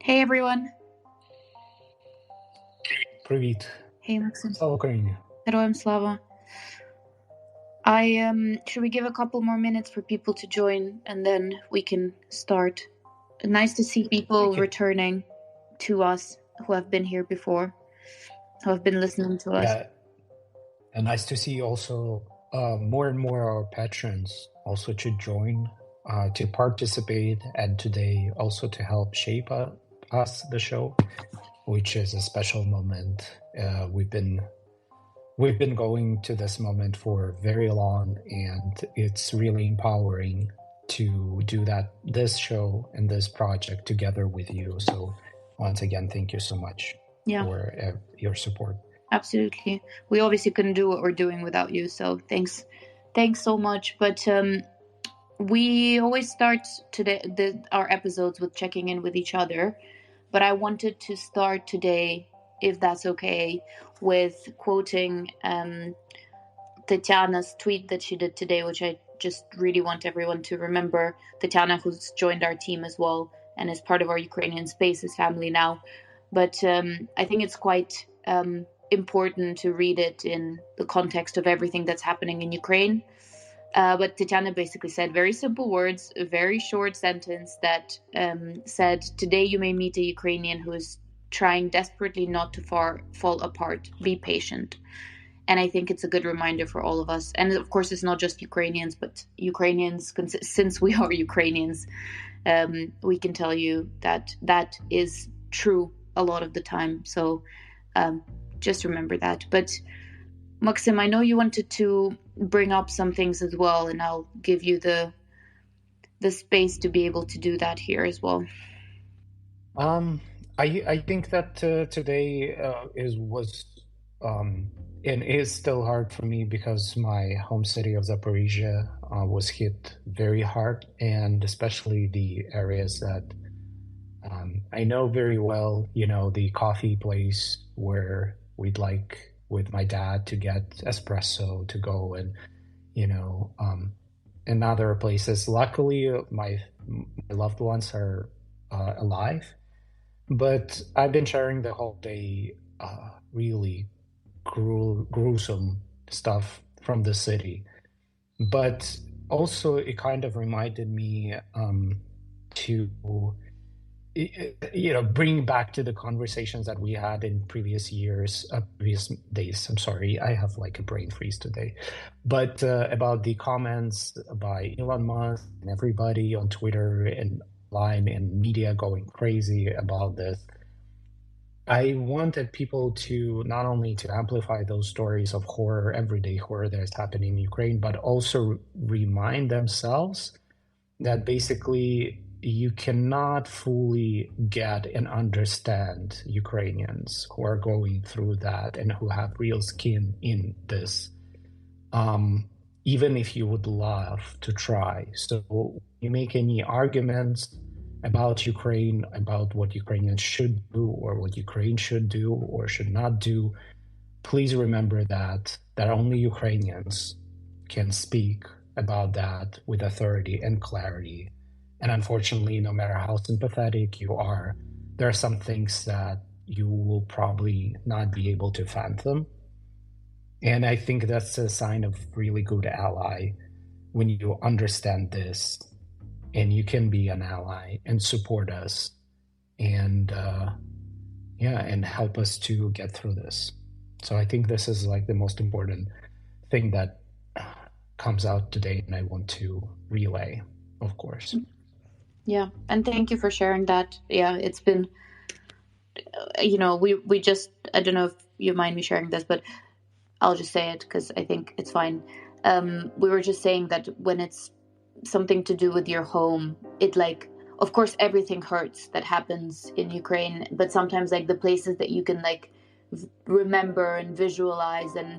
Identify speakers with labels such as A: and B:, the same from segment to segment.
A: Hey everyone.
B: Привіт.
A: Hey Maksym.
B: Слава Україні.
A: Героям слава. Should we give a couple more minutes for people to join and then we can start? Nice to see people returning to us who have been here before, who have been listening to us.
B: Yeah, and nice to see also more and more our patrons also to join, to participate, and today also to help shape us the show, which is a special moment. We've been going to this moment for very long, and it's really empowering to do this show and this project together with you. So once again, thank you so much for your support.
A: Absolutely. We obviously couldn't do what we're doing without you, so thanks so much. But we always start our episodes with checking in with each other, but I wanted to start today, if that's okay, with quoting Tatiana's tweet that she did today, which I just really want everyone to remember. Tatiana, who's joined our team as well and is part of our Ukrainian Spaces family now. But I think it's quite important to read it in the context of everything that's happening in Ukraine. But Tatiana basically said very simple words, a very short sentence that said, "Today you may meet a Ukrainian who is trying desperately not to fall apart. Be patient." And I think it's a good reminder for all of us. And of course, it's not just Ukrainians, but Ukrainians, since we are Ukrainians, we can tell you that that is true a lot of the time. So just remember that. But Maksym, I know you wanted to bring up some things as well, and I'll give you the space to be able to do that here as well.
B: I think that today was and is still hard for me because my home city of Zaporizhia was hit very hard, and especially the areas that I know very well. You know, the coffee place where we'd like with my dad to get espresso to go, and and other places. Luckily, my loved ones are alive. But I've been sharing the whole day really gruesome stuff from the city. But also, it kind of reminded me to, bring back to the conversations that we had in previous days. I'm sorry, I have like a brain freeze today. But about the comments by Elon Musk and everybody on Twitter and line and media going crazy about this. I wanted people to not only to amplify those stories of horror, everyday horror that is happening in Ukraine, but also remind themselves that basically you cannot fully get and understand Ukrainians who are going through that and who have real skin in this, even if you would love to try. So you make any arguments about Ukraine, about what Ukrainians should do or what Ukraine should do or should not do, please remember that only Ukrainians can speak about that with authority and clarity. And unfortunately, no matter how sympathetic you are, there are some things that you will probably not be able to fathom. And I think that's a sign of really good ally when you understand this and you can be an ally and support us and and help us to get through this. So I think this is like the most important thing that comes out today, and I want to relay, of course.
A: Yeah, and thank you for sharing that. Yeah, it's been, we just, I don't know if you mind me sharing this, but I'll just say it because I think it's fine. We were just saying that when it's something to do with your home, it of course everything hurts that happens in Ukraine, but sometimes the places that you can remember and visualize and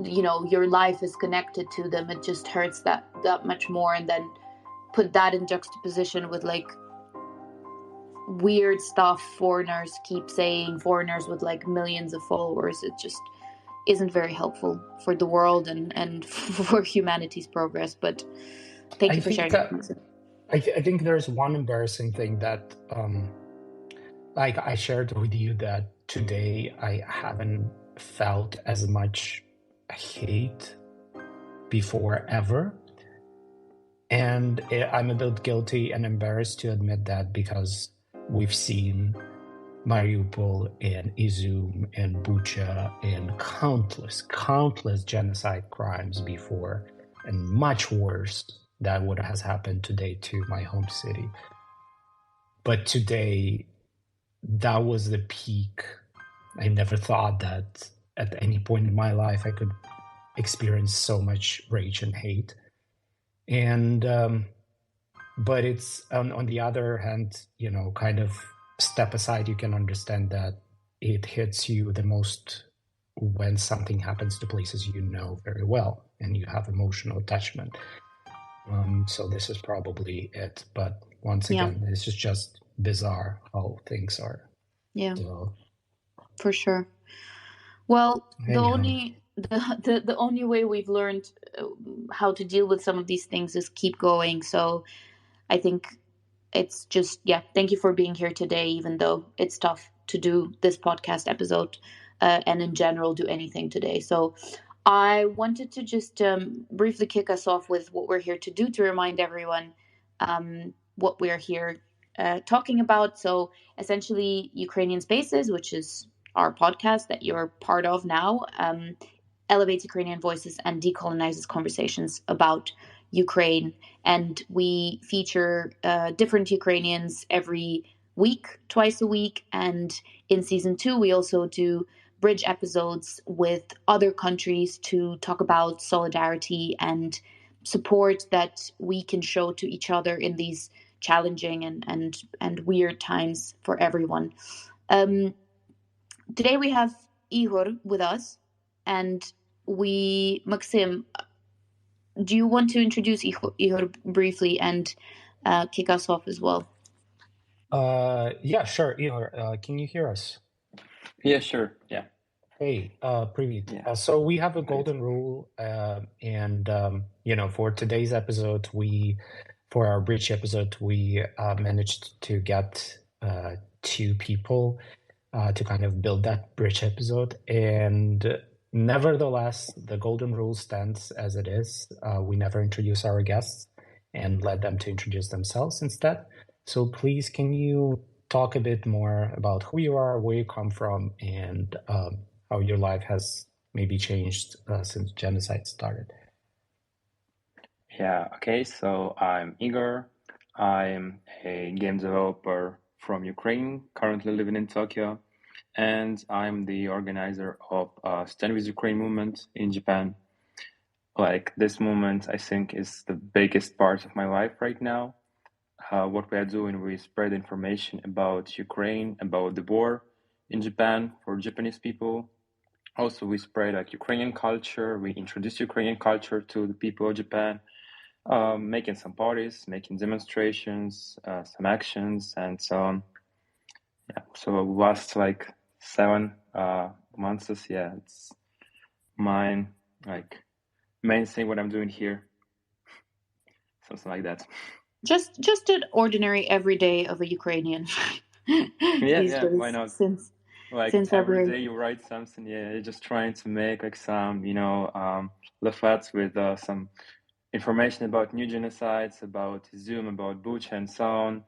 A: your life is connected to them, it just hurts that much more. And then put that in juxtaposition with weird stuff foreigners keep saying, foreigners with millions of followers, it just isn't very helpful for the world and for humanity's progress. But thank you for sharing that.
B: I think there's one embarrassing thing that like I shared with you that today I haven't felt as much hate before ever. And I'm a bit guilty and embarrassed to admit that, because we've seen Mariupol and Izum and Bucha and countless genocide crimes before, and much worse that what has happened today to my home city. But today, that was the peak. I never thought that at any point in my life I could experience so much rage and hate. And but it's on the other hand, kind of step aside, you can understand that it hits you the most when something happens to places you know very well and you have emotional attachment. So this is probably it. But once again, this is just bizarre how things are.
A: Yeah,
B: So,
A: for sure. Well,
B: anyhow.
A: the only way we've learned how to deal with some of these things is keep going. So I think it's just, thank you for being here today, even though it's tough to do this podcast episode and in general do anything today. So I wanted to just briefly kick us off with what we're here to do, to remind everyone what we're here talking about. So essentially, Ukrainian Spaces, which is our podcast that you're part of now, elevates Ukrainian voices and decolonizes conversations about Ukraine. And we feature different Ukrainians every week, twice a week. And in season 2, we also do bridge episodes with other countries to talk about solidarity and support that we can show to each other in these challenging and weird times for everyone. Today we have Ihor with us, and Maksym, do you want to introduce Ihor briefly and kick us off as well?
B: Yeah, sure. Ihor, can you hear us?
C: Yeah, sure. Yeah.
B: Hey, Preet. Yeah. So we have a golden rule, and for today's episode, for our bridge episode, we managed to get 2 people to kind of build that bridge episode. And nevertheless, the golden rule stands as it is. We never introduce our guests and let them to introduce themselves instead. So please, can you talk a bit more about who you are, where you come from, and how your life has maybe changed since genocide started?
C: Yeah, okay, so I'm Igor. I'm a game developer from Ukraine, currently living in Tokyo, and I'm the organizer of Stand With Ukraine movement in Japan. Like, this movement, I think, is the biggest part of my life right now. What we are doing, we spread information about Ukraine, about the war in Japan for Japanese people. Also, we spread like Ukrainian culture. We introduce Ukrainian culture to the people of Japan, making some parties, making demonstrations, some actions, and so on. Yeah. So last like 7 months, it's mine like main thing what I'm doing here. Something like that.
A: Just an ordinary everyday of a Ukrainian.
C: Yeah, why not?
A: Since
C: every
A: February.
C: day you write something, you're just trying to make like some, leaflets with some information about new genocides, about Zoom, about Bucha, and so on.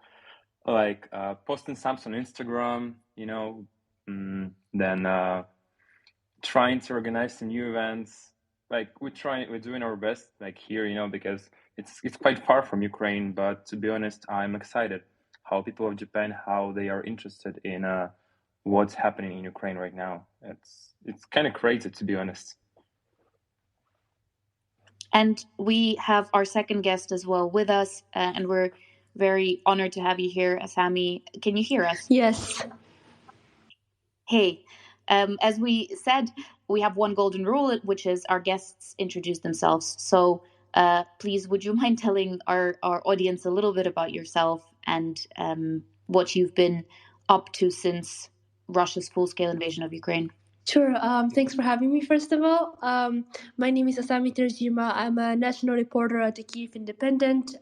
C: Like posting something on Instagram, then trying to organize some new events. Like we're doing our best, like here, because it's quite far from Ukraine. But to be honest, I'm excited how people of Japan, how they are interested in what's happening in Ukraine right now. It's kind of crazy, to be honest.
A: And we have our second guest as well with us, and we're very honored to have you here, Asami. Can you hear us?
D: Yes.
A: Hey, as we said, we have one golden rule, which is our guests introduce themselves. So please, would you mind telling our audience a little bit about yourself and what you've been up to since Russia's full-scale invasion of Ukraine?
D: Sure. Thanks for having me, first of all. My name is Asami Terjima. I'm a national reporter at the Kyiv Independent.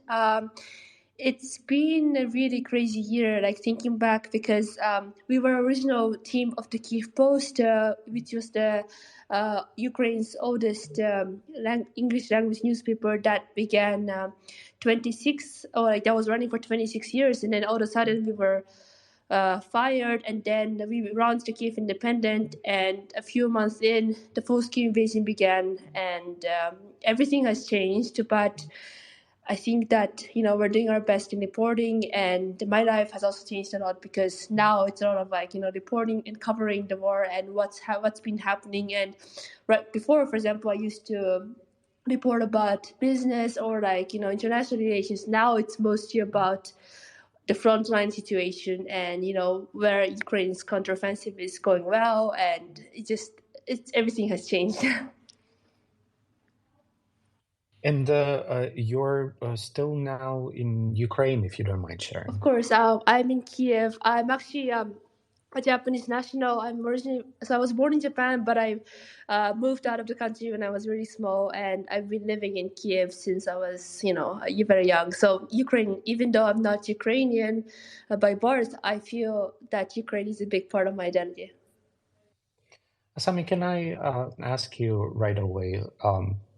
D: It's been a really crazy year, like thinking back, because we were original team of the Kiev Post, which was the Ukraine's oldest English language newspaper that began 26, or like that was running for 26 years, and then all of a sudden we were fired, and then we launched the Kiev Independent, and a few months in, the full-scale invasion began, and everything has changed, but I think that we're doing our best in reporting, and my life has also changed a lot because now it's a lot of like reporting and covering the war and what's been happening. And right before, for example, I used to report about business or like international relations. Now it's mostly about the frontline situation and where Ukraine's counteroffensive is going well, and it's everything has changed.
B: And you're still now in Ukraine, if you don't mind sharing.
D: Of course, I'm in Kiev. I'm actually a Japanese national. I was born in Japan, but I moved out of the country when I was really small, and I've been living in Kiev since I was, very young. So Ukraine, even though I'm not Ukrainian by birth, I feel that Ukraine is a big part of my identity.
B: Asami, can I ask you right away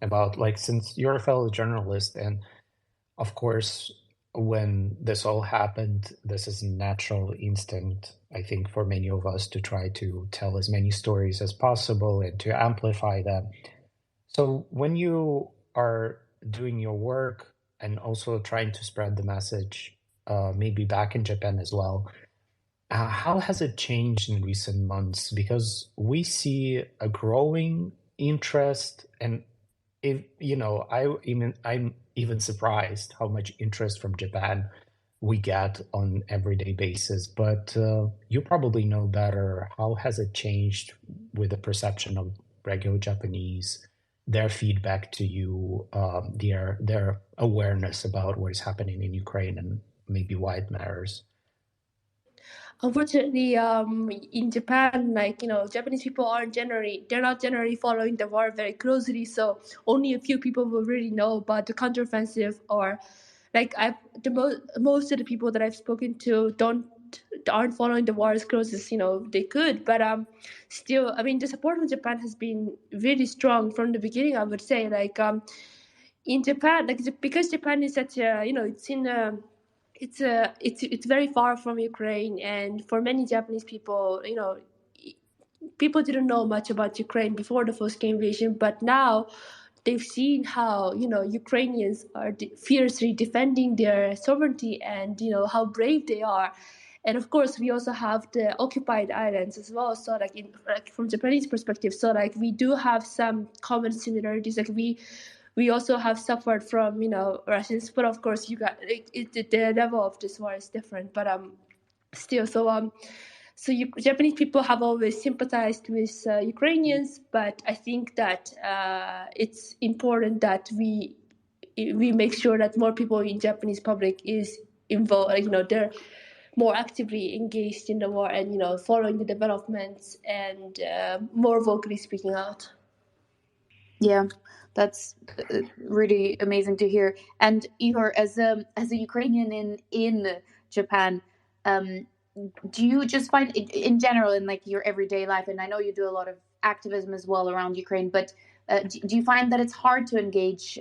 B: about, like, since you're a fellow journalist, and of course, when this all happened, this is a natural instinct, I think, for many of us to try to tell as many stories as possible and to amplify them. So when you are doing your work and also trying to spread the message, maybe back in Japan as well, how has it changed in recent months? Because we see a growing interest, and I'm even surprised how much interest from Japan we get on everyday basis. But you probably know better. How has it changed with the perception of regular Japanese, their feedback to you, their awareness about what is happening in Ukraine and maybe why it matters?
D: Unfortunately, in Japan, like Japanese people they're not generally following the war very closely. So only a few people will really know about the counteroffensive, or like most of the people that I've spoken to aren't following the war as close as they could. But still, I mean, the support from Japan has been really strong from the beginning. I would say, like in Japan, like because Japan is such a it's in a it's very far from Ukraine, and for many Japanese people, people didn't know much about Ukraine before the full-scale invasion, but now they've seen how Ukrainians are fiercely defending their sovereignty, and how brave they are. And of course, we also have the occupied islands as well. So, like from Japanese perspective, so like we do have some common similarities. Like we also have suffered from Russians, but of course the level of this war is different. But still, Japanese people have always sympathized with Ukrainians, but I think that it's important that we make sure that more people in Japanese public is involved. They're more actively engaged in the war, and following the developments, and more vocally speaking out.
A: Yeah, that's really amazing to hear. And Ihor, as a Ukrainian in Japan, do you just find in general in like your everyday life, and I know you do a lot of activism as well around Ukraine, but do you find that it's hard to engage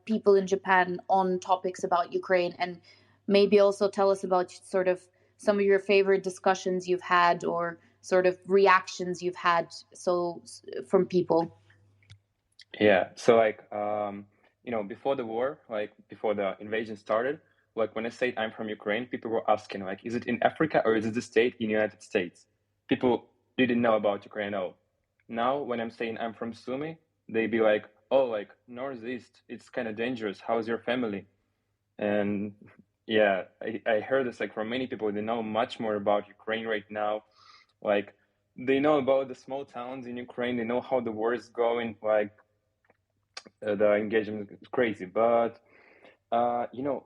A: people in Japan on topics about Ukraine? And maybe also tell us about sort of some of your favorite discussions you've had, or sort of reactions you've had from people.
C: Yeah, so like before the war, like before the invasion started, like when I said I'm from Ukraine, people were asking like, is it in Africa or is it the state in the United States? People didn't know about Ukraine at all. Now when I'm saying I'm from s2e9, they be like, oh, like northeast, it's kind of dangerous. How's your family? And yeah, I heard this like from many people. They know much more about Ukraine right now. Like they know about the small towns in Ukraine. They know how the war is going. Like the engagement is crazy, but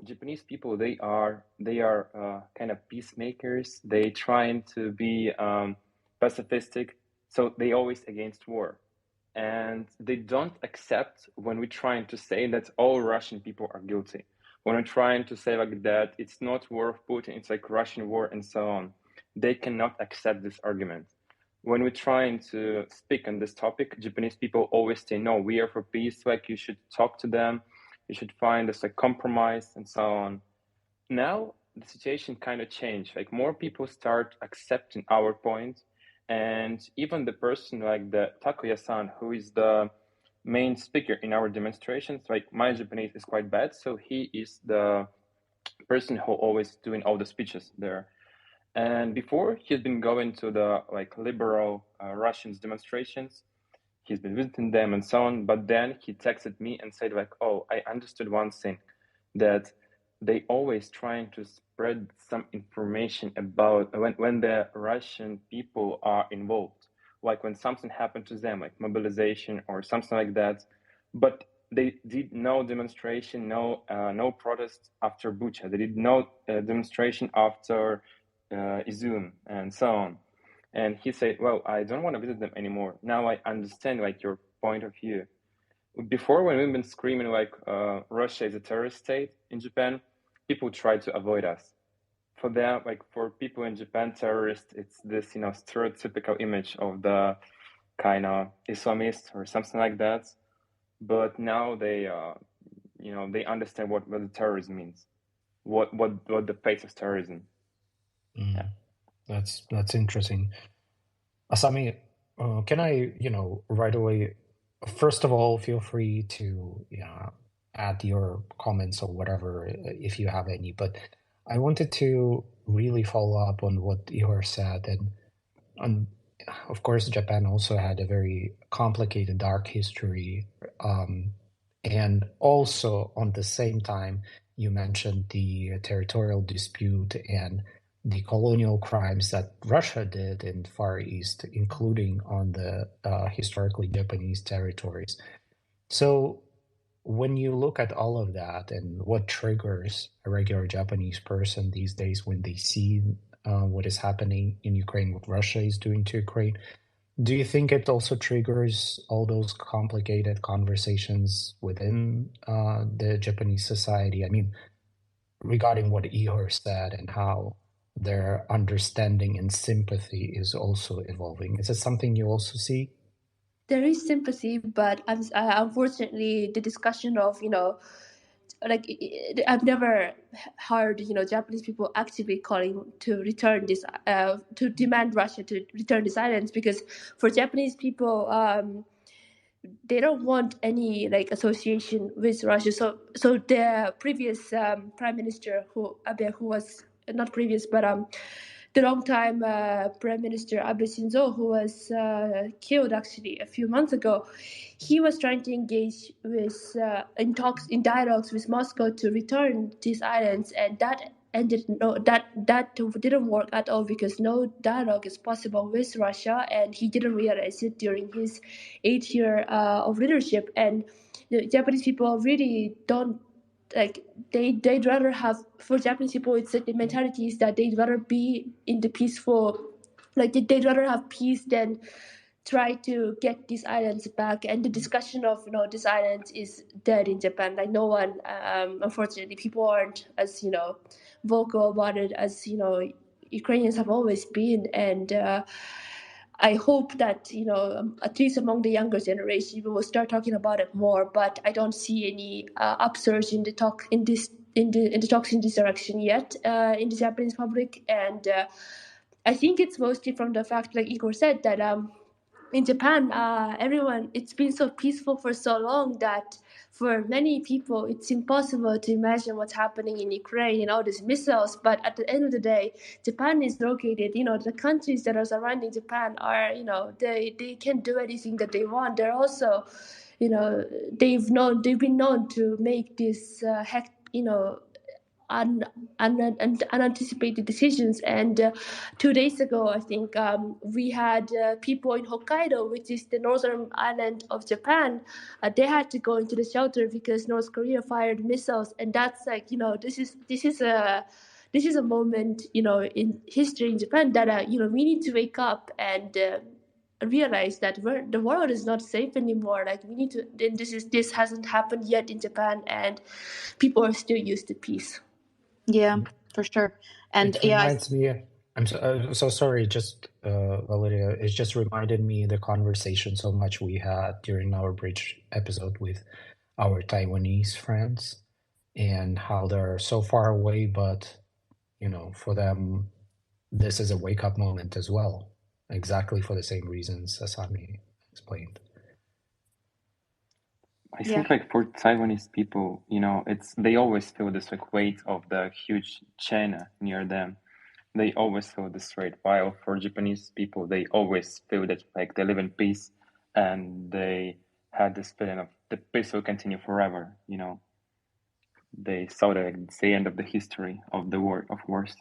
C: Japanese people, they are kind of peacemakers. They trying to be pacifistic, so they always against war, and they don't accept when we're trying to say that all Russian people are guilty. When we're trying to say like that, it's not war of Putin, it's like Russian war and so on, they cannot accept this argument. When we're trying to speak on this topic, Japanese people always say, no, we are for peace, like you should talk to them, you should find this like compromise and so on. Now the situation kind of changed, like more people start accepting our point, and even the person like the Takuya-san, who is the main speaker in our demonstrations, like my Japanese is quite bad, so he is the person who always doing all the speeches there. And before, he's been going to the like liberal Russians demonstrations. He's been visiting them and so on. But then he texted me and said like, "Oh, I understood one thing, that they always trying to spread some information about when the Russian people are involved, like when something happened to them, like mobilization or something like that. But they did no demonstration, no protest after Bucha. They did no demonstration after Izum and so on." And he said, "Well, I don't want to visit them anymore. Now I understand like your point of view. Before, when we've been screaming like Russia is a terrorist state in Japan, people tried to avoid us. For them, like for people in Japan, terrorist, it's this stereotypical image of the kind of Islamist or something like that. But now they they understand what the terrorism means, what the face of terrorism."
B: Yeah. That's interesting. Asami, can I, right away, first of all, feel free to add your comments or whatever if you have any. But I wanted to really follow up on what Ihor said. And of course, Japan also had a very complicated, dark history. And also, on the same time, you mentioned the territorial dispute and the colonial crimes that Russia did in Far East, including on the historically Japanese territories. So when you look at all of that and what triggers a regular Japanese person these days when they see what is happening in Ukraine, what Russia is doing to Ukraine, do you think it also triggers all those complicated conversations within the Japanese society? I mean, regarding what Ihor said and how their understanding and sympathy is also evolving. Is it something you also see?
D: There is sympathy, but unfortunately, the discussion of I've never heard Japanese people actively calling to return this to demand Russia to return this islands, because for Japanese people they don't want any association with Russia. So the previous prime minister Abe, who was not previous but the long-time Prime Minister Abe Shinzo, who was killed actually a few months ago, he was trying to engage with in dialogues with Moscow to return these islands, and that didn't work at all, because no dialogue is possible with Russia, and he didn't realize it during his 8 year of leadership. And the Japanese people really don't they'd rather have, for Japanese people, it's the mentality is that they'd rather be in the peaceful, they'd rather have peace than try to get these islands back. And the discussion of these islands is dead in Japan. No one, unfortunately, people aren't as vocal about it as Ukrainians have always been. And I hope that at least among the younger generation, we will start talking about it more. But I don't see any upsurge in the talk in the talks in this direction yet in the Japanese public. And I think it's mostly from the fact, like Igor said, that in Japan, it's been so peaceful for so long that for many people, it's impossible to imagine what's happening in Ukraine and all these missiles. But at the end of the day, Japan is located, the countries that are surrounding Japan are, they can do anything that they want. They're also, they've been known to make this unanticipated decisions. And 2 days ago, I think, we had people in Hokkaido, which is the northern island of Japan. They had to go into the shelter because North Korea fired missiles, and that's this is a moment in history in Japan that we need to wake up and realize that the world is not safe anymore. Like we need to. This hasn't happened yet in Japan, and people are still used to peace.
A: Yeah, for sure. And
B: It
A: yeah,
B: reminds me. I'm so sorry. Just Valeria, it just reminded me the conversation so much we had during our bridge episode with our Taiwanese friends, and how they're so far away, but for them, this is a wake up moment as well, exactly for the same reasons Asami explained.
C: I
A: yeah,
C: think like for Taiwanese people, they always feel this like weight of the huge China near them. They always feel this weight. While for Japanese people, they always feel that like they live in peace, and they had this feeling of the peace will continue forever. They saw the end of the history of the war, of wars.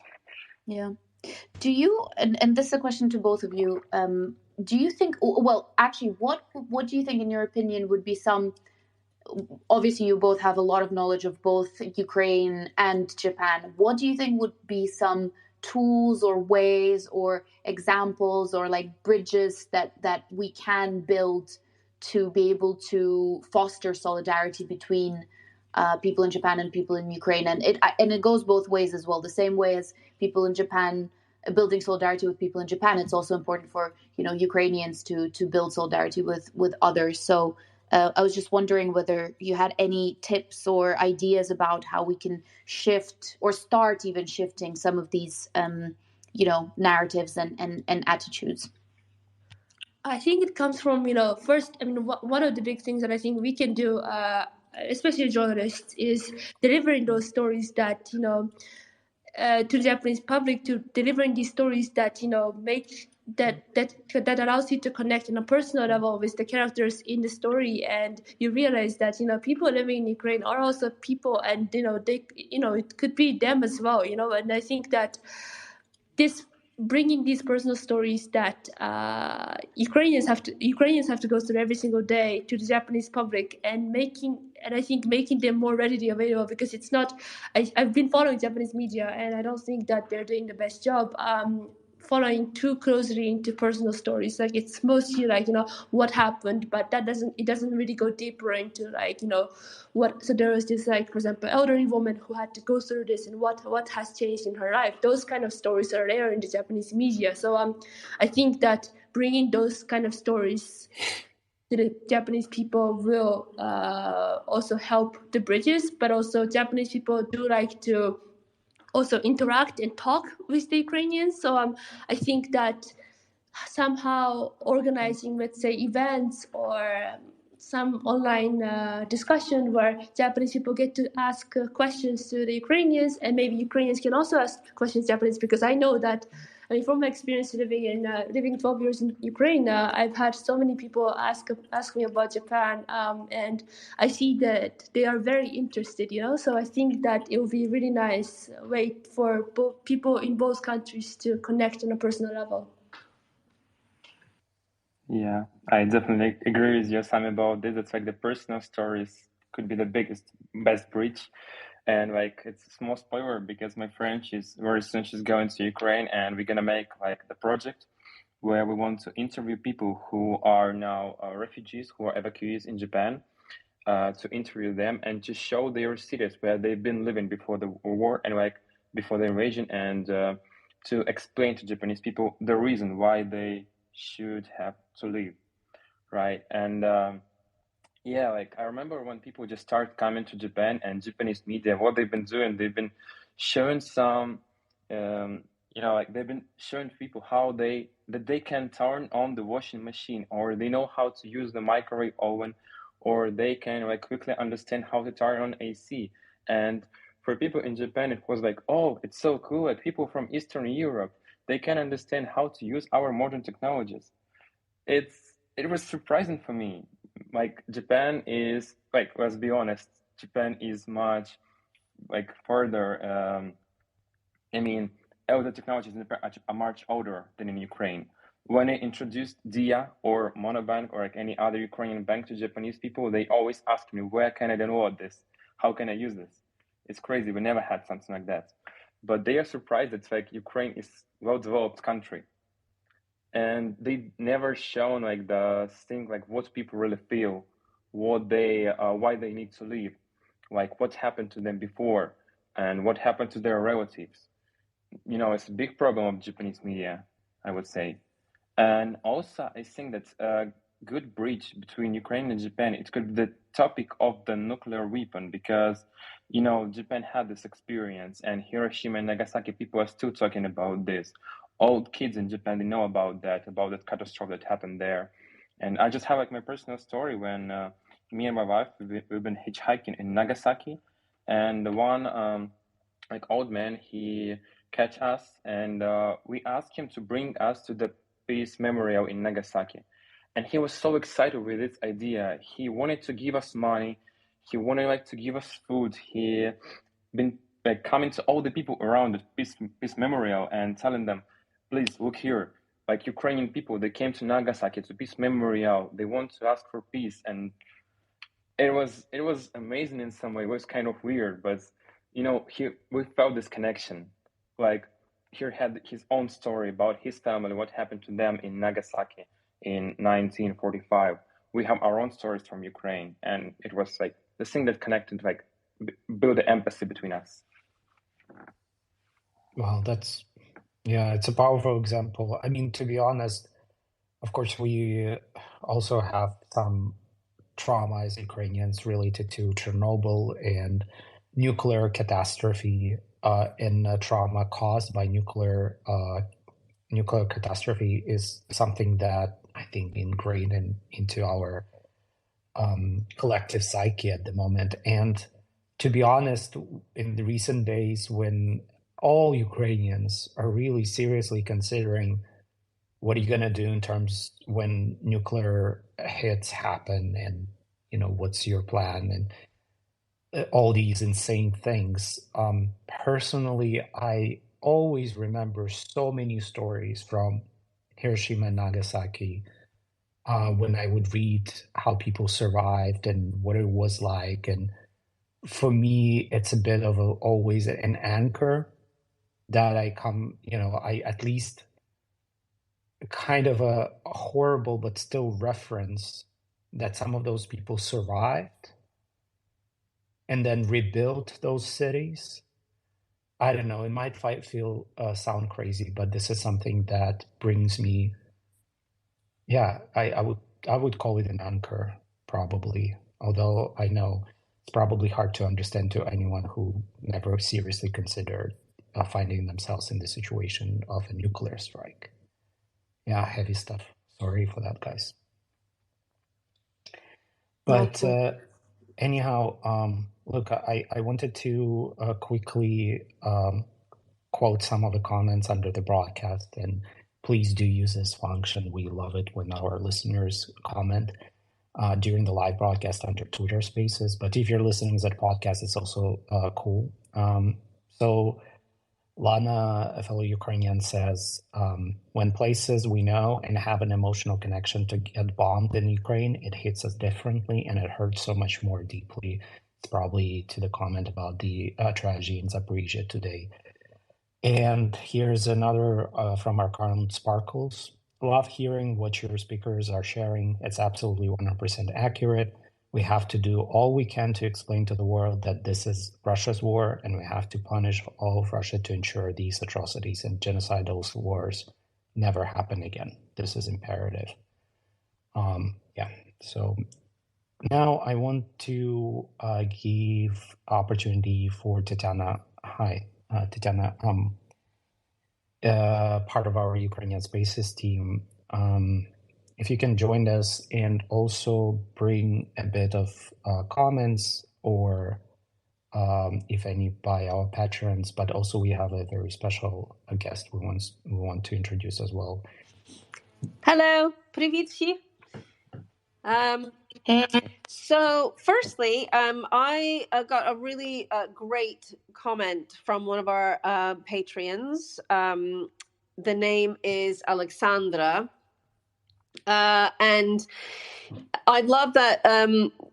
A: yeah. Do you, and this is a question to both of you, do you think, well, actually, what do you think, in your opinion, would be some, obviously you both have a lot of knowledge of both Ukraine and Japan. What do you think would be some tools or ways or examples or like bridges that we can build to be able to foster solidarity between people in Japan and people in Ukraine? And it goes both ways as well. The same way as people in Japan building solidarity with people in Japan, it's also important for Ukrainians to build solidarity with others. So I was just wondering whether you had any tips or ideas about how we can shift or start even shifting some of these, narratives and attitudes.
D: I think it comes from, first, I mean, one of the big things that I think we can do, especially journalists, is delivering those stories that, to the Japanese public, to delivering these stories that, make that allows you to connect on a personal level with the characters in the story, and you realize that people living in Ukraine are also people, and they it could be them as well, and I think that this bringing these personal stories that Ukrainians have to go through every single day to the Japanese public, and I think making them more readily available, because it's not. I've been following Japanese media, and I don't think that they're doing the best job following too closely into personal stories. Like it's mostly like what happened, but it doesn't really go deeper into like what. So there was this, like, for example, elderly woman who had to go through this, and what has changed in her life. Those kind of stories are rare in the Japanese media. So I think that bringing those kind of stories to the Japanese people will also help the bridges, but also Japanese people do like to also interact and talk with the Ukrainians. So I think that somehow organizing, let's say, events or some online discussion where Japanese people get to ask questions to the Ukrainians, and maybe Ukrainians can also ask questions to Japanese, because I know that, I mean, from my experience living 12 years in Ukraine, I've had so many people ask me about Japan, and I see that they are very interested, So I think that it will be a really nice way for both people in both countries to connect on a personal level.
C: Yeah, I definitely agree with you, Sam, about this. It's like the personal stories could be the best bridge. And like it's a small spoiler, because my friend, she's very soon she's going to Ukraine, and we're gonna make like the project where we want to interview people who are now refugees, who are evacuees in Japan, to interview them and to show their cities where they've been living before the war and like before the invasion, and to explain to Japanese people the reason why they should have to leave, right? And yeah, like I remember when people just start coming to Japan, and Japanese media, what they've been doing, they've been showing some, like they've been showing people how that they can turn on the washing machine, or they know how to use the microwave oven, or they can like quickly understand how to turn on AC. And for people in Japan, it was like, oh, it's so cool. Like people from Eastern Europe, they can understand how to use our modern technologies. It was surprising for me. Like Japan is like, let's be honest, Japan is much like further. I mean, elder technologies in Japan are much older than in Ukraine. When they introduced Dia or Monobank or like any other Ukrainian bank to Japanese people, they always ask me, where can I download this? How can I use this? It's crazy. We never had something like that. But they are surprised that like Ukraine is a well-developed country. and they never shown like the thing, like what people really feel, what they why they need to leave, like what happened to them before and what happened to their relatives. It's a big problem of Japanese media, I would say. And also, I think that's a good bridge between Ukraine and Japan. It could be the topic of the nuclear weapon because, Japan had this experience, and Hiroshima and Nagasaki people are still talking about this. Old kids in Japan, they know about that catastrophe that happened there. And I just have like my personal story when me and my wife, we've been hitchhiking in Nagasaki, and the one like old man, he catch us, and we asked him to bring us to the peace memorial in Nagasaki. And he was so excited with this idea. He wanted to give us money. He wanted like to give us food. He been like coming to all the people around the peace memorial and telling them, please look here, like Ukrainian people, they came to Nagasaki to peace memorial. They want to ask for peace. And it was amazing in some way. It was kind of weird, but we felt this connection. Like he had his own story about his family, what happened to them in Nagasaki in 1945. We have our own stories from Ukraine, and it was like the thing that connected, like build the empathy between us.
B: Well, it's a powerful example. I mean, to be honest, of course, we also have some trauma as Ukrainians related to Chernobyl and nuclear catastrophe, and trauma caused by nuclear catastrophe is something that I think ingrained into our collective psyche at the moment. And to be honest, in the recent days, when all Ukrainians are really seriously considering what are you going to do in terms when nuclear hits happen, and what's your plan, and all these insane things. Personally, I always remember so many stories from Hiroshima and Nagasaki when I would read how people survived and what it was like. And for me, it's a bit of always an anchor that I at least kind of a horrible but still reference that some of those people survived and then rebuilt those cities. I don't know, it might sound crazy, but this is something that brings me, I would call it an anchor, probably, although I know it's probably hard to understand to anyone who never seriously considered finding themselves in the situation of a nuclear strike. Yeah, heavy stuff. Sorry for that, guys. But anyhow, look, I wanted to quickly quote some of the comments under the broadcast, and please do use this function. We love it when our listeners comment during the live broadcast under Twitter Spaces. But if you're listening as a podcast, it's also cool. So Lana, a fellow Ukrainian, says, when places we know and have an emotional connection to get bombed in Ukraine, it hits us differently and it hurts so much more deeply. It's probably to the comment about the tragedy in Zaporizhia today. And here's another from our current Sparkles. Love hearing what your speakers are sharing. It's absolutely 100% accurate. We have to do all we can to explain to the world that this is Russia's war, and we have to punish all of Russia to ensure these atrocities and genocidal wars never happen again. This is imperative. So now I want to give opportunity for Tatiana. Hi, Tatiana, part of our Ukrainian Spaces team. If you can join us and also bring a bit of comments or if any by our patrons, but also we have a very special guest we want to introduce as well.
E: Hello, привіт всі. So firstly, I got a really great comment from one of our Patreons. The name is Alexandra. And I love that.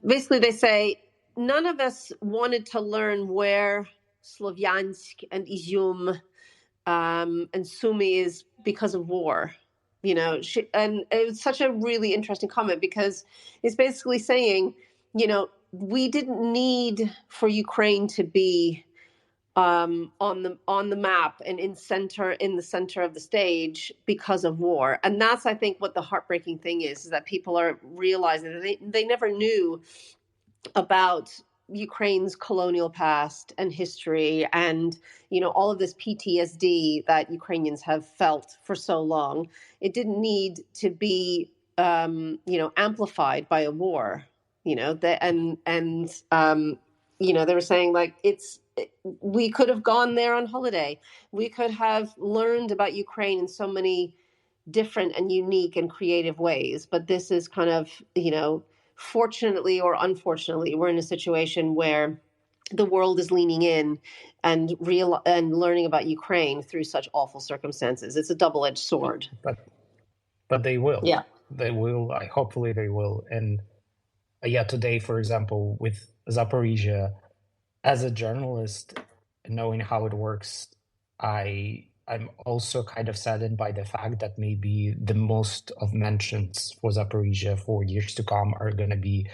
E: Basically, they say none of us wanted to learn where Slovyansk and Izum and Sumy is because of war. And it was such a really interesting comment, because it's basically saying, we didn't need for Ukraine to be on the map and in the center of the stage because of war. And that's, I think, what the heartbreaking thing is that people are realizing that they never knew about Ukraine's colonial past and history, and all of this PTSD that Ukrainians have felt for so long. It didn't need to be amplified by a war. They were saying, like, we could have gone there on holiday. We could have learned about Ukraine in so many different and unique and creative ways, but this is kind of, fortunately or unfortunately, we're in a situation where the world is leaning in and learning about Ukraine through such awful circumstances. It's a double-edged sword.
B: But they will.
E: Yeah.
B: They will. Hopefully they will. And today, for example, with Zaporizhia, as a journalist, knowing how it works, I'm also kind of saddened by the fact that maybe the most of mentions for Zaporizhia for years to come are going to be,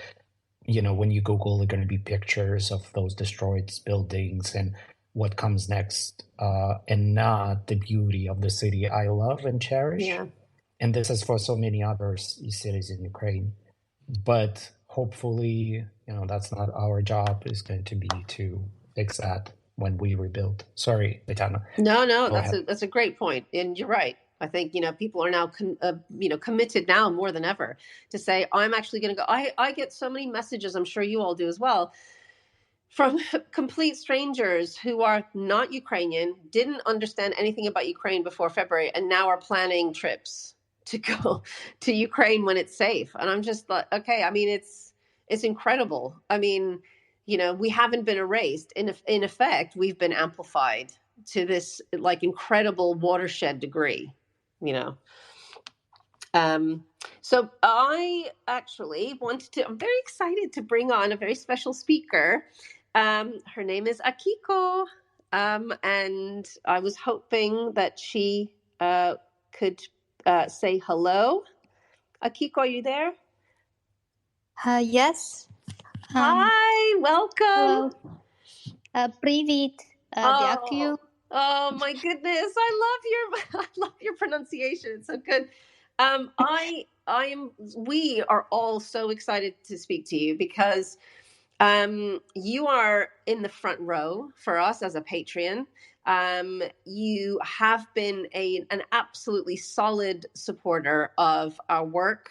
B: when you Google, they're going to be pictures of those destroyed buildings and what comes next, and not the beauty of the city I love and cherish.
E: Yeah.
B: And this is for so many other cities in Ukraine. But hopefully, that's not our job. Is going to be to fix that when we rebuild. Sorry, Tatiana.
E: No, that's a great point, and you're right. I think people are now committed now more than ever to say, I'm actually going to go. I get so many messages, I'm sure you all do as well, from complete strangers who are not Ukrainian, didn't understand anything about Ukraine before February, and now are planning trips to go to Ukraine when it's safe. And I'm just like, okay, I mean, it's incredible. I mean, we haven't been erased. In effect, we've been amplified to this like incredible watershed degree, So I actually I'm very excited to bring on a very special speaker. Her name is Akiko. And I was hoping that she could say hello. Akiko, are you there?
F: Yes.
E: Hi, welcome.
F: Hello. Привіт. Дякую.
E: Oh my goodness, I love your pronunciation. It's so good. We are all so excited to speak to you because you are in the front row for us as a Patreon. You have been an absolutely solid supporter of our work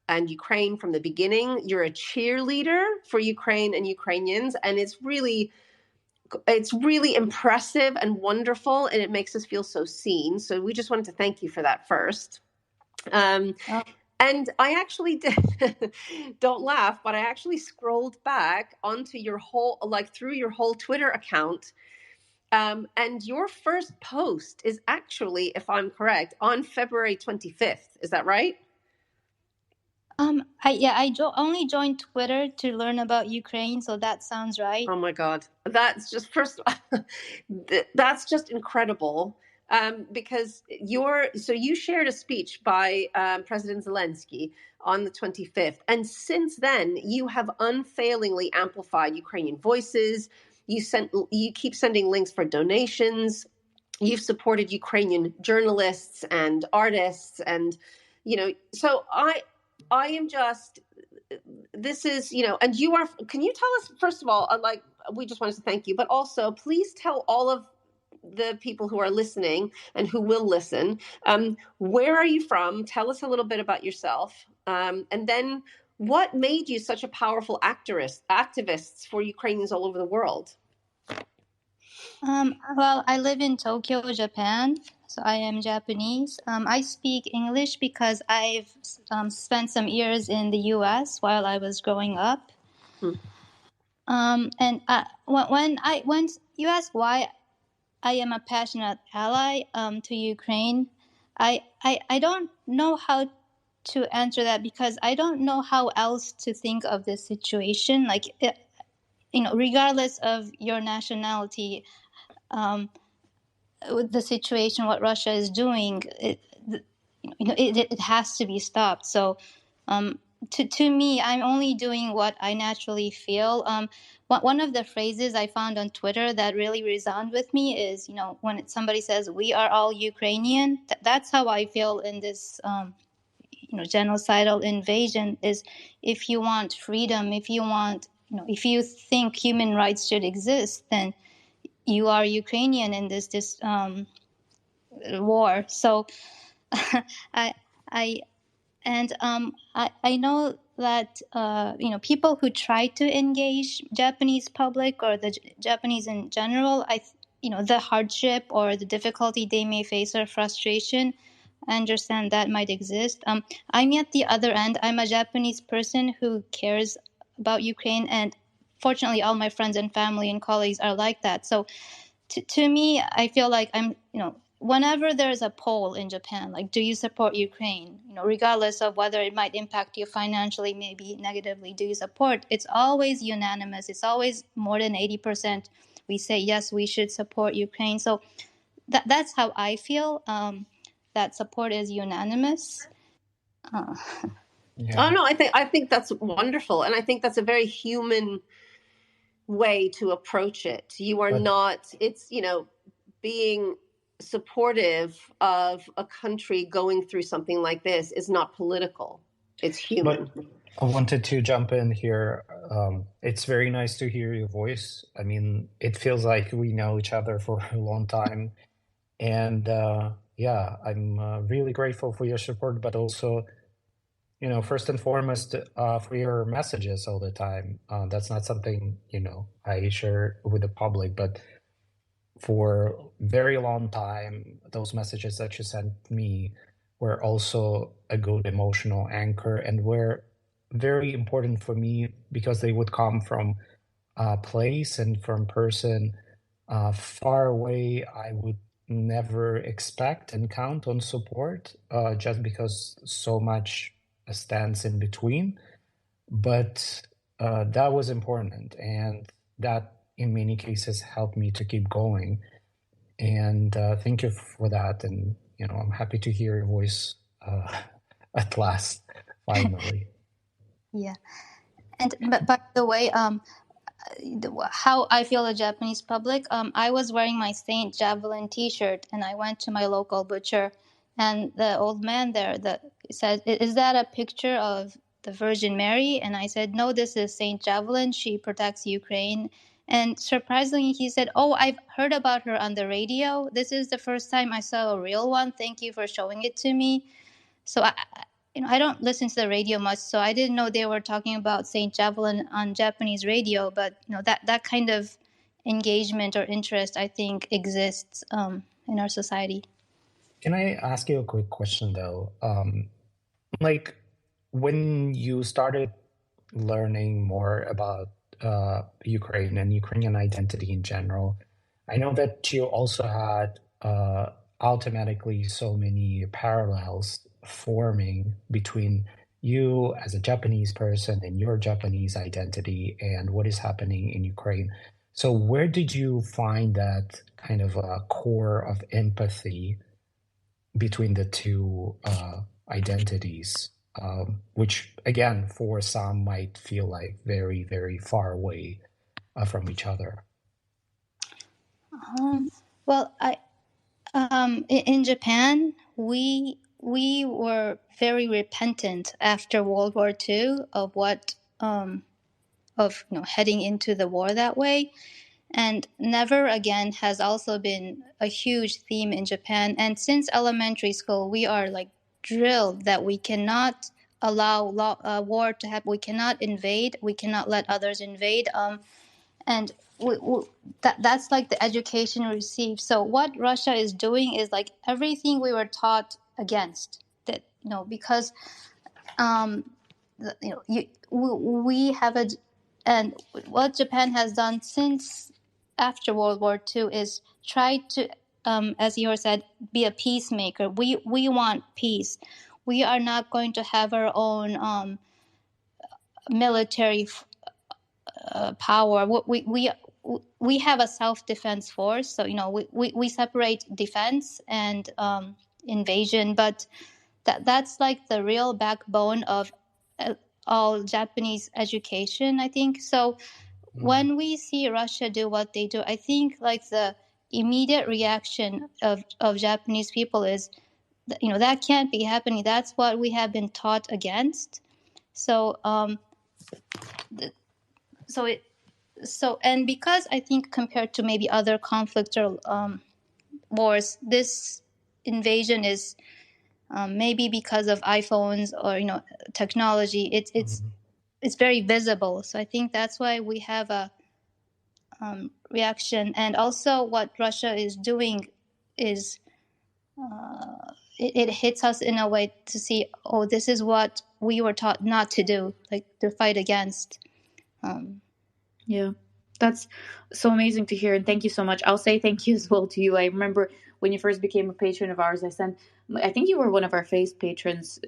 E: and Ukraine from the beginning. You're a cheerleader for Ukraine and Ukrainians, and it's really impressive and wonderful, and it makes us feel so seen. So we just wanted to thank you for that first. And I actually did, don't laugh, but I actually scrolled back onto through your whole Twitter account. And your first post is actually, if I'm correct, on February 25th. Is that right?
F: I only joined Twitter to learn about Ukraine, so that sounds right.
E: Oh my God, that's just that's just incredible. Because you shared a speech by President Zelensky on the 25th, and since then you have unfailingly amplified Ukrainian voices. You keep sending links for donations. You've supported Ukrainian journalists and artists, and so I am just, this is, and you are, can you tell us, first of all, we just wanted to thank you, but also please tell all of the people who are listening and who will listen, where are you from? Tell us a little bit about yourself. And then what made you such a powerful activists for Ukrainians all over the world?
F: Well, I live in Tokyo, Japan, so I am Japanese. I speak English because I've spent some years in the U.S. while I was growing up. And when you ask why I am a passionate ally to Ukraine, I don't know how to answer that because I don't know how else to think of this situation. Like, regardless of your nationality, with the situation, what Russia is doing, it has to be stopped. So to me, I'm only doing what I naturally feel. One of the phrases I found on Twitter that really resound with me is, when somebody says, "We are all Ukrainian," that's how I feel in this, genocidal invasion. Is if you want freedom, if you want, if you think human rights should exist, then you are Ukrainian in this war. So I I know that people who try to engage Japanese public or the Japanese in general, the hardship or the difficulty they may face or frustration, I understand that might exist. I'm at the other end. I'm a Japanese person who cares about Ukraine, and fortunately, all my friends and family and colleagues are like that. So to me, I feel like I'm, whenever there's a poll in Japan, like, do you support Ukraine? Regardless of whether it might impact you financially, maybe negatively, do you support? It's always unanimous. It's always more than 80%. We say, yes, we should support Ukraine. So that's how I feel, that support is unanimous.
B: Yeah.
E: Oh no, I think that's wonderful, and I think that's a very human way to approach it. You are not, it's, being supportive of a country going through something like this is not political. It's human.
B: But I wanted to jump in here. It's very nice to hear your voice. I mean, it feels like we know each other for a long time. And yeah, I'm really grateful for your support, but also, first and foremost, for your messages all the time. That's not something, I share with the public, but for a very long time, those messages that you sent me were also a good emotional anchor and were very important for me because they would come from a place and from person far away. I would never expect and count on support just because so much stands in between. But that was important, and that in many cases helped me to keep going. And thank you for that. And I'm happy to hear your voice at last, finally.
F: Yeah. And but by the way, how I feel the Japanese public, I was wearing my Saint Javelin t-shirt and I went to my local butcher, and the old man there said, "Is that a picture of the Virgin Mary?" And I said, "No, this is Saint Javelin. She protects Ukraine." And surprisingly, he said, "Oh, I've heard about her on the radio. This is the first time I saw a real one. Thank you for showing it to me." So I don't listen to the radio much, so I didn't know they were talking about Saint Javelin on Japanese radio. But that kind of engagement or interest, I think, exists in our society.
B: Can I ask you a quick question though? Like, when you started learning more about Ukraine and Ukrainian identity in general, I know that you also had automatically so many parallels forming between you as a Japanese person and your Japanese identity and what is happening in Ukraine. So where did you find that kind of a core of empathy between the two identities, which again, for some might feel like very, very far away from each other?
F: Well, in Japan, we were very repentant after World War II of what of heading into the war that way. And never again has also been a huge theme in Japan. And since elementary school, we are like drilled that we cannot allow war to happen. We cannot invade. We cannot let others invade. And that's like the education we receive. So what Russia is doing is like everything we were taught against. That because we have and what Japan has done since after World War II is try to, as Ihor said, be a peacemaker. We want peace. We are not going to have our own military power. We have a self-defense force. So we separate defense and invasion, but that's like the real backbone of all Japanese education, I think. So when we see Russia do what they do, I think like the immediate reaction of Japanese people is, that can't be happening. That's what we have been taught against. So and because I think compared to maybe other conflicts or wars, this invasion is maybe because of iPhones or technology. It's very visible. So I think that's why we have a reaction. And also what Russia is doing is it hits us in a way to see, oh, this is what we were taught not to do, like to fight against.
A: Yeah, that's so amazing to hear, and thank you so much. I'll say thank you as well to you. I remember when you first became a patron of ours, I think you were one of our face patrons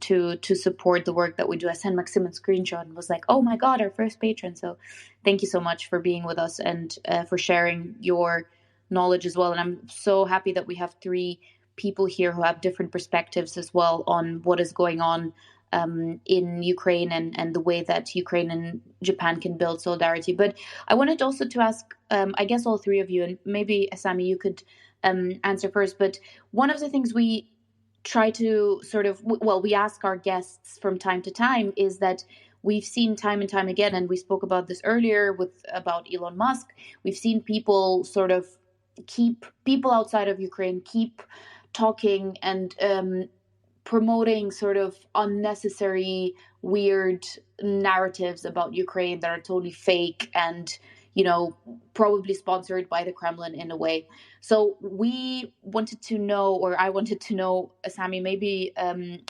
A: to support the work that we do. I sent Maksym a screenshot and was like, oh my god, our first patron. So thank you so much for being with us and for sharing your knowledge as well. And I'm so happy that we have 3 people here who have different perspectives as well on what is going on in Ukraine and the way that Ukraine and Japan can build solidarity. But I wanted also to ask, I guess all 3 of you, and maybe Asami, you could answer first. But one of the things we try to we ask our guests from time to time is that we've seen time and time again, and we spoke about this earlier about Elon Musk. We've seen people keep people outside of Ukraine keep talking and promoting sort of unnecessary, weird narratives about Ukraine that are totally fake and, probably sponsored by the Kremlin in a way. So we wanted to know, or I wanted to know, Asami, maybe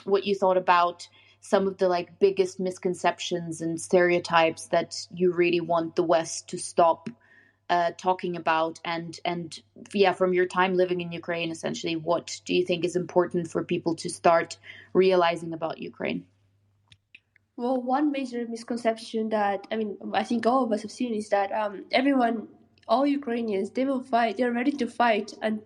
A: what you thought about some of the biggest misconceptions and stereotypes that you really want the West to stop talking about, and from your time living in Ukraine, essentially, what do you think is important for people to start realizing about Ukraine?
D: Well, one major misconception that I think all of us have seen is that all Ukrainians, they will fight. They're ready to fight and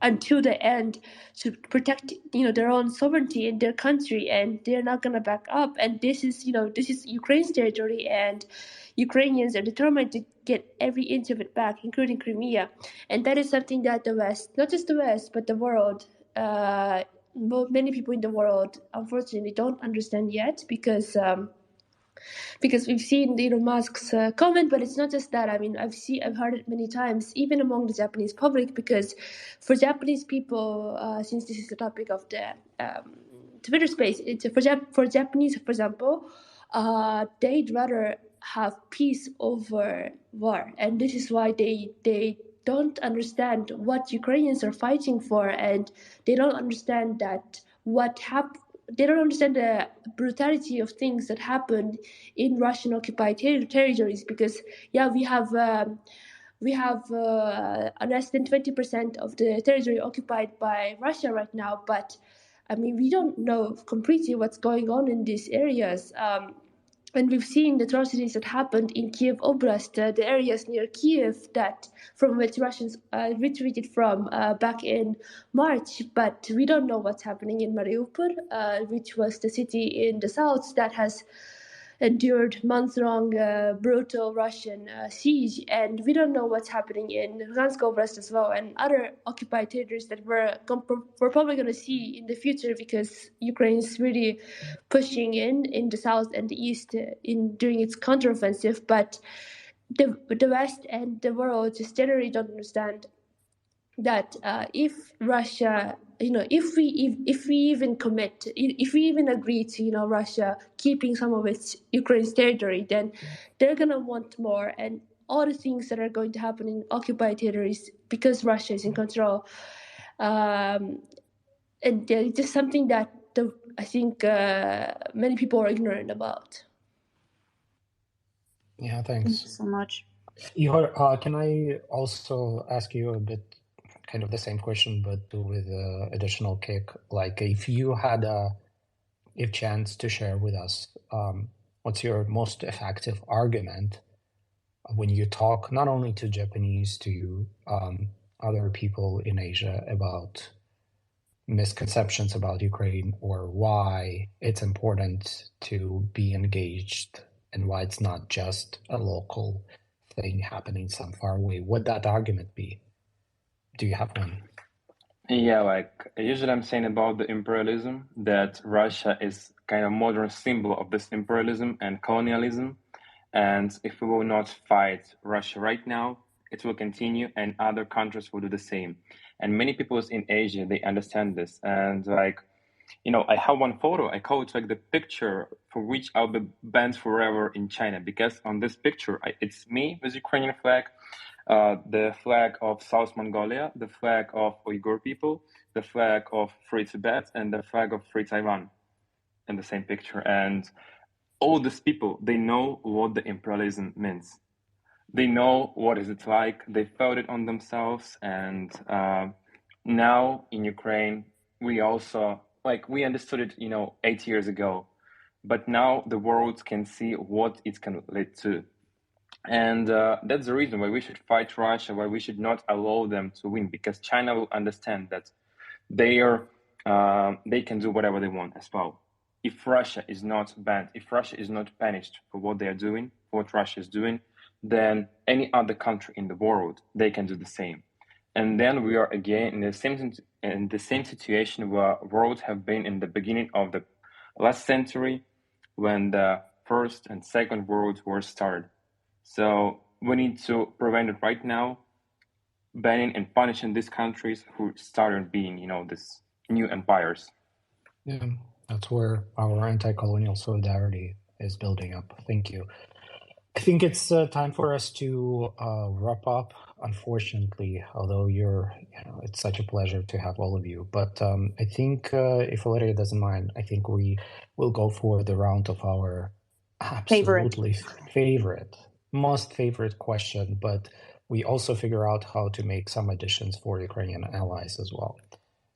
D: until the end to protect their own sovereignty in their country, and they're not gonna back up. And this is Ukraine's territory, and Ukrainians are determined to get every inch of it back, including Crimea. And that is something that the West, not just the West, but the world, many people in the world, unfortunately, don't understand yet, because we've seen Elon Musk's comment. But it's not just that. I've heard it many times, even among the Japanese public, because for Japanese people, since this is the topic of the Twitter space, it's for Japanese, for example, they'd rather have peace over war, and this is why they don't understand what Ukrainians are fighting for, and they don't understand that they don't understand the brutality of things that happened in Russian occupied territories, because we have less than 20% of the territory occupied by Russia right now, but we don't know completely what's going on in these areas. And we've seen the atrocities that happened in Kiev Oblast, the areas near Kiev from which Russians retreated from back in March. But we don't know what's happening in Mariupol, which was the city in the south that has endured months-long brutal Russian siege, and we don't know what's happening in Luhansk Oblast as well, and other occupied territories that we're probably going to see in the future, because Ukraine is really pushing in the south and the east during its counteroffensive. But the West and the world just generally don't understand that if Russia, if we even agree to Russia keeping some of its Ukraine's territory, then they're gonna want more, and all the things that are going to happen in occupied territories because Russia is in control, and it's just something that I think many people are ignorant about.
B: Yeah, thanks.
A: Thank you so much.
B: Ihor, can I also ask you a bit kind of the same question, but with additional kick? Like, if you had if chance to share with us, what's your most effective argument when you talk not only to Japanese, to other people in Asia about misconceptions about Ukraine or why it's important to be engaged and why it's not just a local thing happening some far away, would that argument be? Do you have one?
C: Yeah, like usually I'm saying about the imperialism, that Russia is kind of modern symbol of this imperialism and colonialism. And if we will not fight Russia right now, it will continue and other countries will do the same. And many people in Asia, they understand this. And like, I have one photo, I call it like the picture for which I'll be banned forever in China, because on this picture, it's me with Ukrainian flag, the flag of South Mongolia, the flag of Uyghur people, the flag of Free Tibet, and the flag of Free Taiwan in the same picture. And all these people, they know what the imperialism means. They know what is it like. They felt it on themselves. And now in Ukraine, we also, we understood it, 8 years ago. But now the world can see what it can lead to. And that's the reason why we should fight Russia, why we should not allow them to win, because China will understand that they can do whatever they want as well. If Russia is not banned, if Russia is not punished for what they are doing, for what Russia is doing, then any other country in the world, they can do the same. And then we are again in the same situation where world have been in the beginning of the last century, when the First and Second World War started. So we need to prevent it right now, banning and punishing these countries who started being, these new empires.
B: Yeah, that's where our anti-colonial solidarity is building up. Thank you. I think it's time for us to wrap up, unfortunately, although it's such a pleasure to have all of you. But I think if Valeria doesn't mind, I think we will go for the round of our absolutely most favorite question, but we also figure out how to make some additions for Ukrainian allies as well.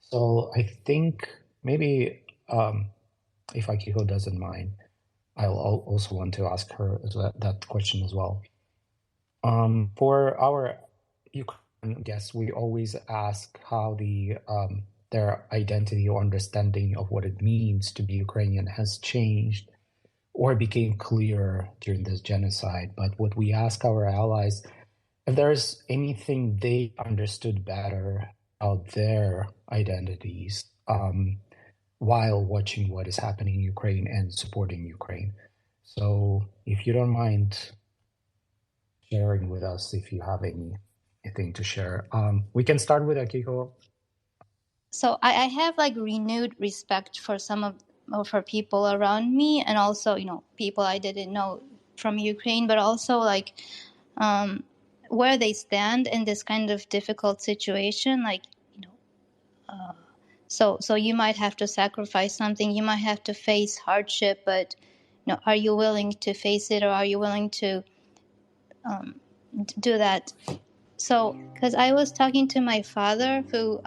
B: So I think maybe if Akiko doesn't mind, I'll also want to ask her that question as well. For our Ukrainian guests, we always ask how their identity or understanding of what it means to be Ukrainian has changed or became clear during this genocide. But what we ask our allies, if there's anything they understood better about their identities while watching what is happening in Ukraine and supporting Ukraine. So if you don't mind sharing with us, if you have anything to share, we can start with Akiko.
F: So I have renewed respect for for people around me, and also people I didn't know from Ukraine, but also where they stand in this kind of difficult situation. So you might have to sacrifice something, you might have to face hardship, but are you willing to face it, or are you willing to do that? So because I was talking to my father, who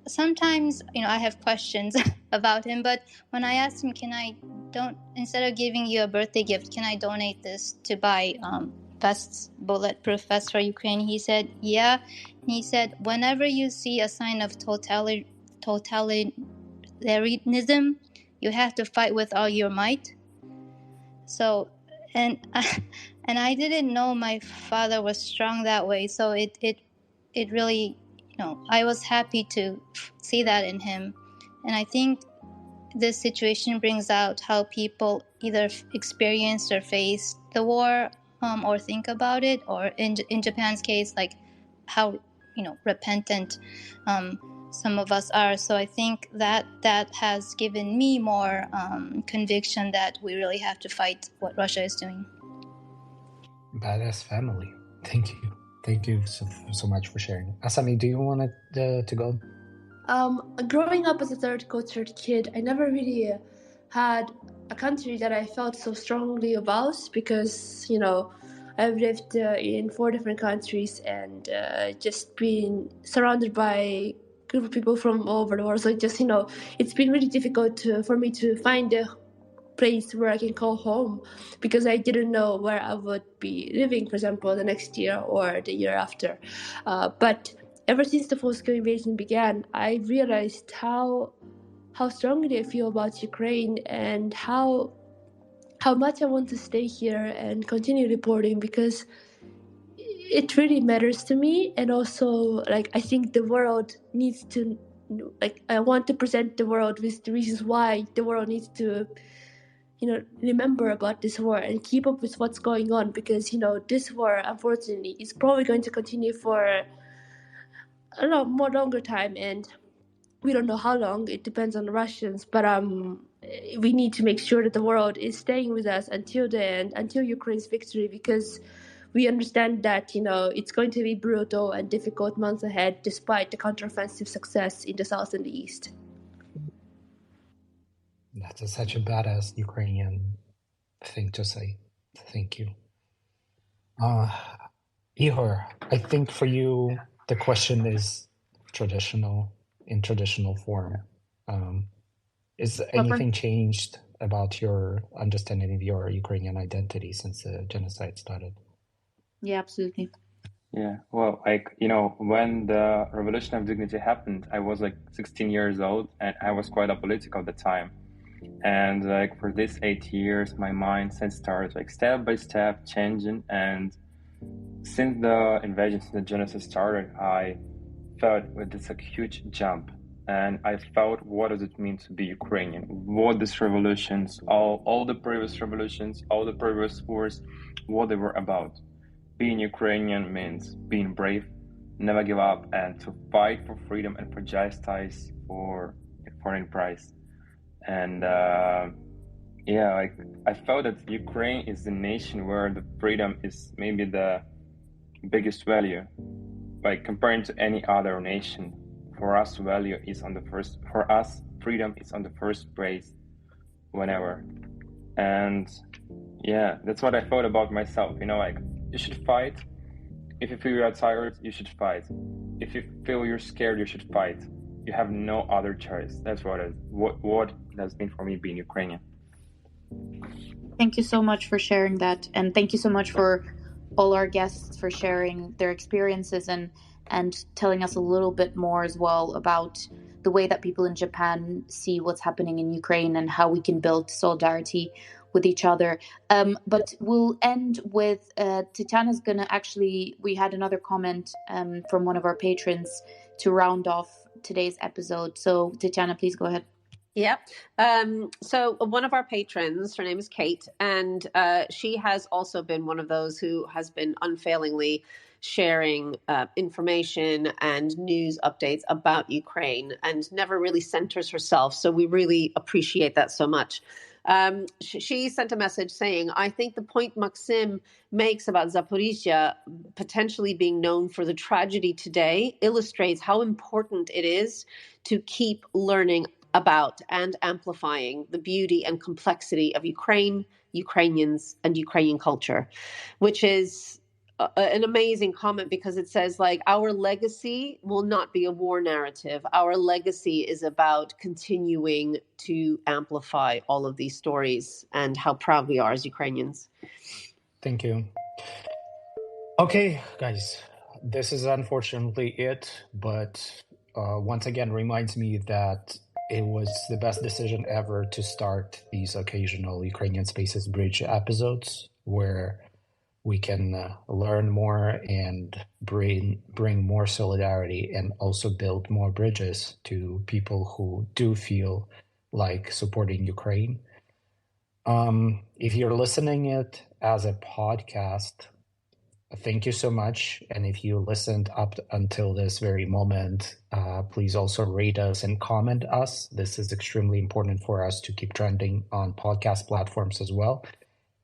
F: sometimes I have questions about him, but when I asked him, instead of giving you a birthday gift, can I donate this to buy bulletproof vests for Ukraine? He said, yeah. He said, whenever you see a sign of totalitarianism, you have to fight with all your might. So, and I didn't know my father was strong that way. So it really, I was happy to see that in him. And I think this situation brings out how people either experience or face the war, or think about it, or in Japan's case, how repentant some of us are. So I think that has given me more conviction that we really have to fight what Russia is doing.
B: Badass family. Thank you so much for sharing. Asami, do you want to go?
D: Growing up as a third culture kid, I never really had a country that I felt so strongly about, because I've lived in 4 different countries, and just being surrounded by a group of people from all over the world. So it's been really difficult for me to find a place where I can call home, because I didn't know where I would be living, for example, the next year or the year after. But ever since the full-scale invasion began, I realized how strongly I feel about Ukraine and how much I want to stay here and continue reporting, because it really matters to me. And also, like, I think the world needs to, like, I want to present the world with the reasons why the world needs to, remember about this war and keep up with what's going on, because, this war, unfortunately, is probably going to continue for a lot more longer time, and we don't know how long. It depends on the Russians, but we need to make sure that the world is staying with us until the end, until Ukraine's victory, because we understand that it's going to be brutal and difficult months ahead, despite the counteroffensive success in the south and the east.
B: That's such a badass Ukrainian thing to say. Thank you. Ihor, I think for you, the question is in traditional form. Is anything changed about your understanding of your Ukrainian identity since the genocide started?
A: Yeah, absolutely.
C: Yeah, well, when the Revolution of Dignity happened, I was 16 years old, and I was quite apolitical at the time. And for these 8 years, my mindset started step by step changing. And since the invasion, since the genocide started, I felt it's a huge jump. And I felt, what does it mean to be Ukrainian? What these revolutions, all the previous revolutions, all the previous wars, what they were about. Being Ukrainian means being brave, never give up, and to fight for freedom and for justice for any price. And I felt that Ukraine is the nation where the freedom is maybe the biggest value, comparing to any other nation. For us, value is on the first. For us, freedom is on the first place, whenever. And yeah, that's what I thought about myself. You should fight. If you feel you're tired, you should fight. If you feel you're scared, you should fight. You have no other choice. That's what it has been for me being Ukrainian.
A: Thank you so much for sharing that, and thank you so much for all our guests for sharing their experiences and telling us a little bit more as well about the way that people in Japan see what's happening in Ukraine and how we can build solidarity with each other. But we'll end with Tatiana's gonna we had another comment from one of our patrons to round off today's episode. So Tatiana, please go ahead.
E: Yep. So one of our patrons, her name is Kate, and she has also been one of those who has been unfailingly sharing information and news updates about Ukraine and never really centers herself. So we really appreciate that so much. She sent a message saying, I think the point Maksym makes about Zaporizhia potentially being known for the tragedy today illustrates how important it is to keep learning about and amplifying the beauty and complexity of Ukraine, Ukrainians, and Ukrainian culture, which is an amazing comment, because it says our legacy will not be a war narrative. Our legacy is about continuing to amplify all of these stories and how proud we are as Ukrainians.
B: Thank you. Okay, guys, this is unfortunately it, but once again reminds me that it was the best decision ever to start these occasional Ukrainian Spaces Bridge episodes where we can learn more and bring more solidarity and also build more bridges to people who do feel like supporting Ukraine. If you're listening it as a podcast, thank you so much. And if you listened up until this very moment, please also rate us and comment us. This is extremely important for us to keep trending on podcast platforms as well.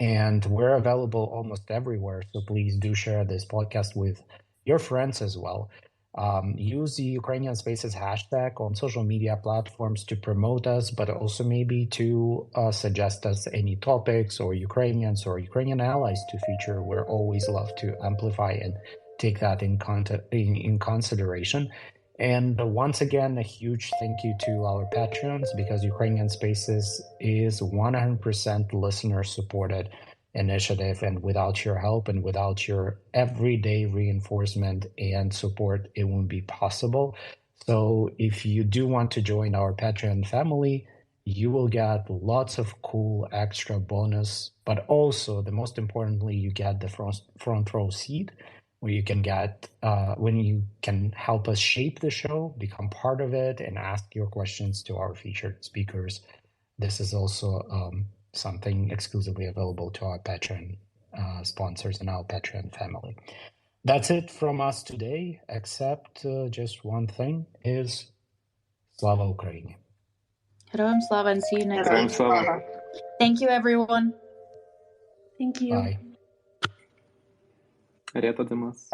B: And we're available almost everywhere. So please do share this podcast with your friends as well. Use the Ukrainian Spaces hashtag on social media platforms to promote us, but also maybe to suggest us any topics or Ukrainians or Ukrainian allies to feature. We're always love to amplify and take that in consideration. And once again, a huge thank you to our patrons, because Ukrainian Spaces is 100% listener supported. initiative, and without your help and without your everyday reinforcement and support, it wouldn't be possible. So if you do want to join our Patreon family, you will get lots of cool extra bonus, but also the most importantly, you get the front row seat where you can get when you can help us shape the show, become part of it, and ask your questions to our featured speakers. This is also something exclusively available to our Patreon sponsors and our Patreon family. That's it from us today, except just one thing is Slava Ukraini.
A: Heroям slava, and see you next
C: Героям
A: week.
C: слава.
A: Thank you, everyone.
D: Thank you.
B: Bye.
C: Рята Демас.